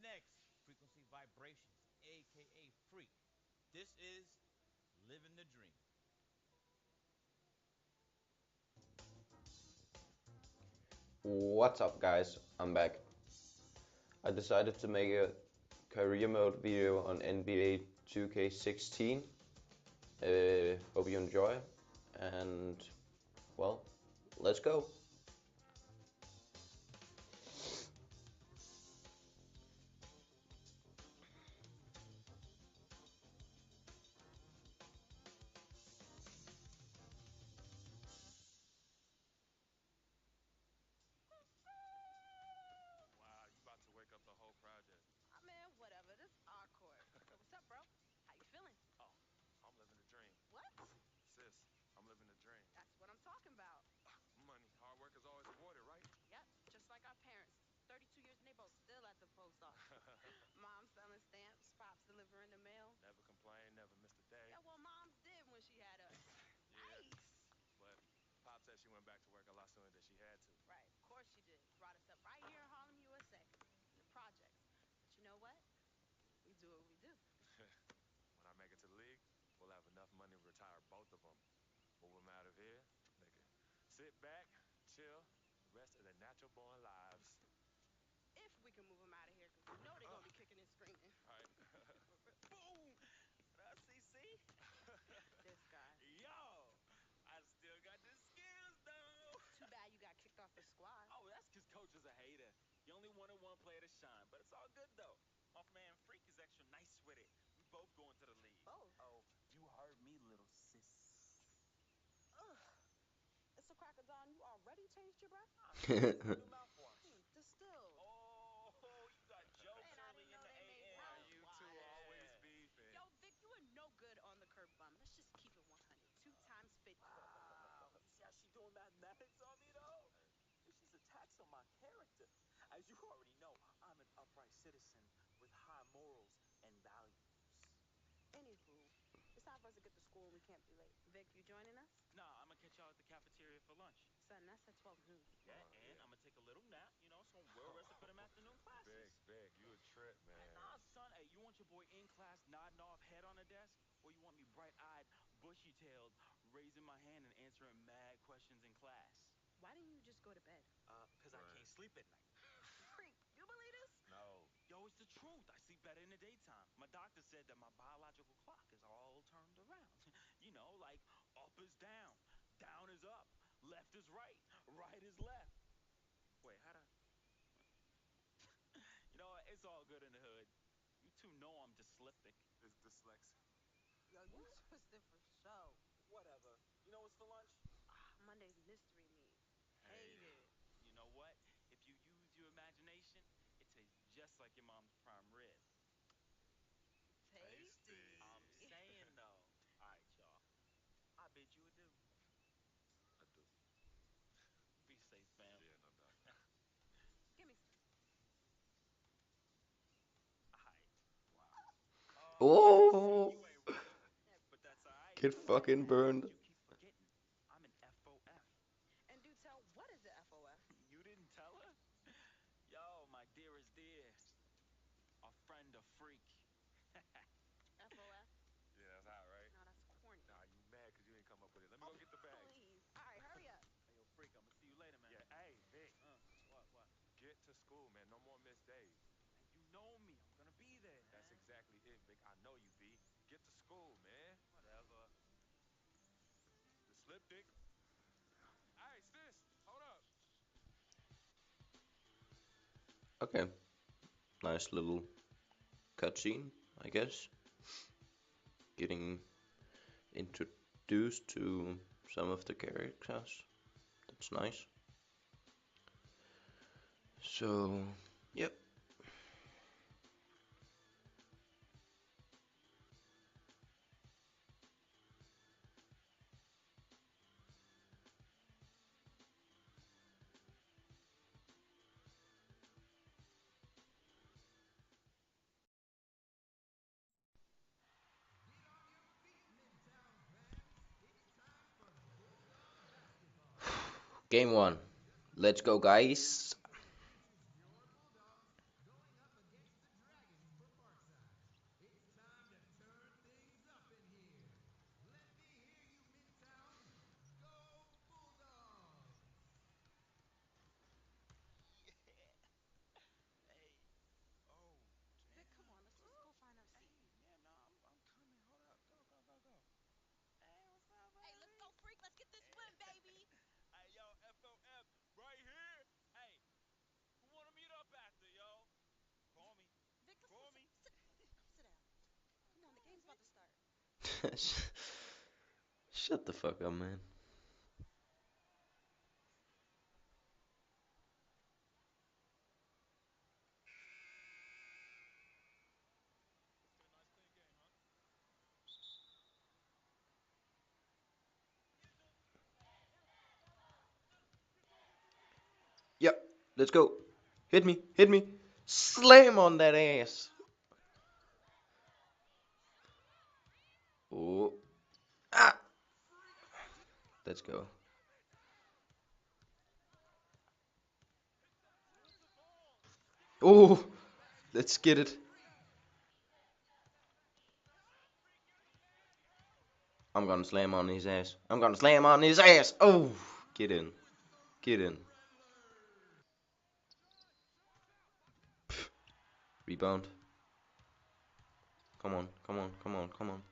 next, Frequency Vibrations, aka Freak. This is Living the Dream. What's up, guys? I'm back. I decided to make a career mode video on NBA 2K16. Hope you enjoy, and well, let's go. Wow, you about to wake up the whole project. Man, whatever. This our court. So what's up, bro? How you feeling? Oh, I'm living the dream. What? Sis, I'm living the dream. That's what I'm talking about. Money, hard work is always rewarded, right? Yep, just like our parents. 32 years and they both still at the post office. Mom selling stamps, pops delivering the mail. Never complain, never missed a day. Yeah, well, moms did when she had us. Yeah, Nice. but Pop said she went back to work a lot sooner than she had to. Right, of course she did. Brought us up right here in Harlem, USA, in the projects. But you know what? We do what we do. When I make it to the league, we'll have enough money to retire both of them. Move them out of here, they can sit back, chill, the rest of their natural born lives. If we can move them out of here, because you know they're going to be kicking and screaming. Right? Boom! See? This guy. Yo! I still got the skills, though. Too bad you got kicked off the squad. Oh, that's because Coach is a hater. He only wanted one player to shine, but it's all good, though. My man Freak is extra nice with it. We both going to the league. Both. Oh, you heard me, little sis. Ugh. It's a crack of dawn. You already changed your breath? I'm using my new mouthwash. Distilled. Oh, you got jokes Man, I early didn't in know the they made AM. You two always mouthwash. beefing. Yo, Vic, you are no good on the curb bum. Let's just keep it 100. Two times 50. Wow. You see how she doing mathematics on me, though? This is a tax on my character. As you already know, I'm an upright citizen with high morals and values. Anywho, it's time for us to get to school and we can't be late. Vic, you joining us? Nah, I'm gonna catch y'all at the cafeteria for lunch. Son, that's at 12 noon. Yeah, Oh, and yeah. I'm gonna take a little nap, so I'm well rested for them afternoon classes. Big, you a trip, Man, man. nah, son. Hey, you want your boy in class nodding off, head on the desk? Or you want me bright-eyed, bushy-tailed, raising my hand and answering mad questions in class? Why didn't you just go to bed? Because I Right. can't sleep at night. Freak, you believe this? No. Yo, it's the truth. I sleep better in the daytime. My doctor said that my biological clock is all turned around. Like up is down, down is up, left is right, right is left. Wait, how'd I? It's all good in the hood. You two know I'm dyslexic. It's dyslexic. Yo, you twisted for show. Whatever. You know what's for lunch? Monday's mystery meat. Hate Hate it. it. You know what? If you use your imagination, it tastes just like your mom's prime rib. Tasty. I'm saying though. All right, y'all. I bid you adieu. I do. Be safe, fam. Yeah, no doubt. Give me some. All right. Wow. See, Oh, you ain't ready, Yeah. but that's all right. get fucking burned. You keep forgetting. I'm an FOF. And do tell, what is the FOF? You didn't tell her? Yo, my dearest dear, a friend, a freak. FOF? Yeah, that's hot, right? No, that's corny. Nah, you mad because you ain't come up with it. Let me Oh, go get the bags. please. All right, hurry up. Hey, yo, freak, I'm gonna see you later, man. Yeah, hey, Vic. What? Get to school, man. No more missed days. Man, you know me. I'm gonna be there, That's man. exactly it, Vic. I know you, V. Get to school, man. Whatever. The slip dick. Hey, sis, hold up. Okay, nice little cutscene, I guess. Getting introduced to some of the characters. That's nice. So, yep. Game one. Let's go, guys. Shut the fuck up, man. Yep, let's go. Hit me, hit me. Slam on that ass. Oh, ah. Let's go. Oh, let's get it. I'm gonna slam on his ass. I'm gonna slam on his ass. Oh, get in. Get in. Rebound. Come on, come on, come on, come on.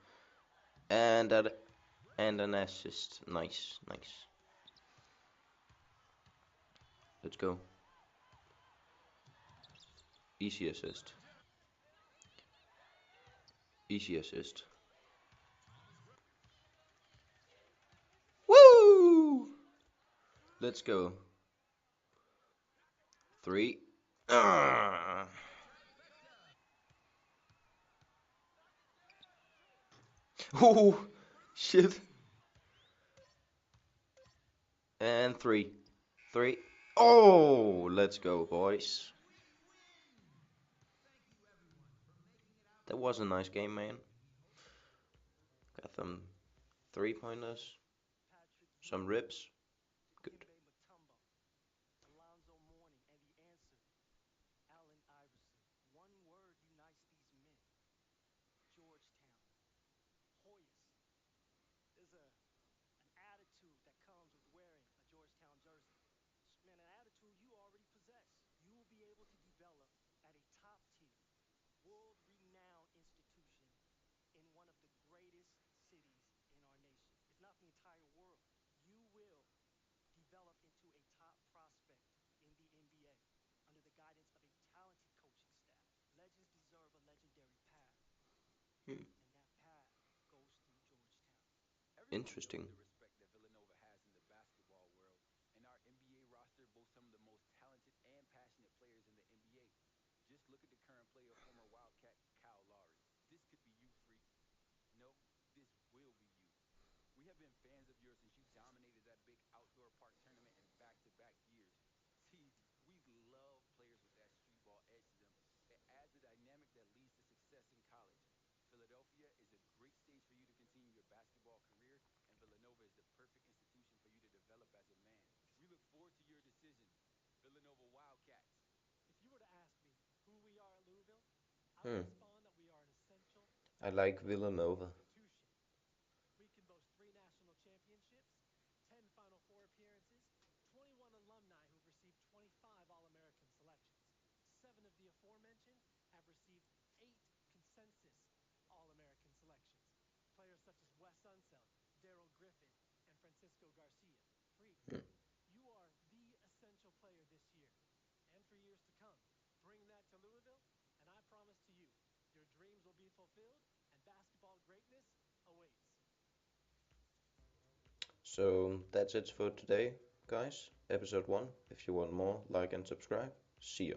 And that, and an assist. Nice, nice. Let's go. Easy assist. Easy assist. Woo! Let's go. 3. Ah. Oh, shit. And 3. 3. Oh, let's go, boys. That was a nice game, man. Got them 3-pointers. Some ribs. Good. Alonzo Mourning, and the answer, Allen Iverson. One word unites these men. Georgetown. Hoyas. There's an attitude that comes with wearing a Georgetown jersey. Man, an attitude you already possess. You will be able to develop at a top tier, world-renowned institution in one of the greatest cities in our nation, if not the entire world. You will develop into a top prospect in the NBA under the guidance of a talented coaching staff. Legends deserve a legendary path, Hmm. and that path goes through Georgetown. Everyone knows Interesting. the respect that Villanova has in the basketball world, and our NBA roster boasts some of the most talented and passionate players in the NBA. Just look at the current player, former Wildcat Kyle Lowry. This could be you, freak. No, this will be you. We have been fans of yours since you dominated that big outdoor park tournament in back-to-back years. See, we love players with that street ball edge to them. It adds a dynamic that leads to success in college. Philadelphia is a great stage for you to continue your basketball career, and Villanova is the perfect institution for you to develop as a man. We look forward to your decision. Villanova Wildcats. If you were to ask me who we are at Louisville, I would Hmm. respond that we are an essential I and like powerful Villanova. institution. We can boast 3 national championships, 10 Final Four appearances, 21 alumni who've received 25 All-American selections. 7 of the aforementioned have received 8 consensus All-American selections. Players such as Wes Unseld, Darrell Griffin, and Francisco Garcia. Freak, Hmm. you are the essential player this year and for years to come. Bring that to Louisville, and I promise to you, your dreams will be fulfilled and basketball greatness awaits. So that's it for today, guys. Episode 1. If you want more, like and subscribe. See ya.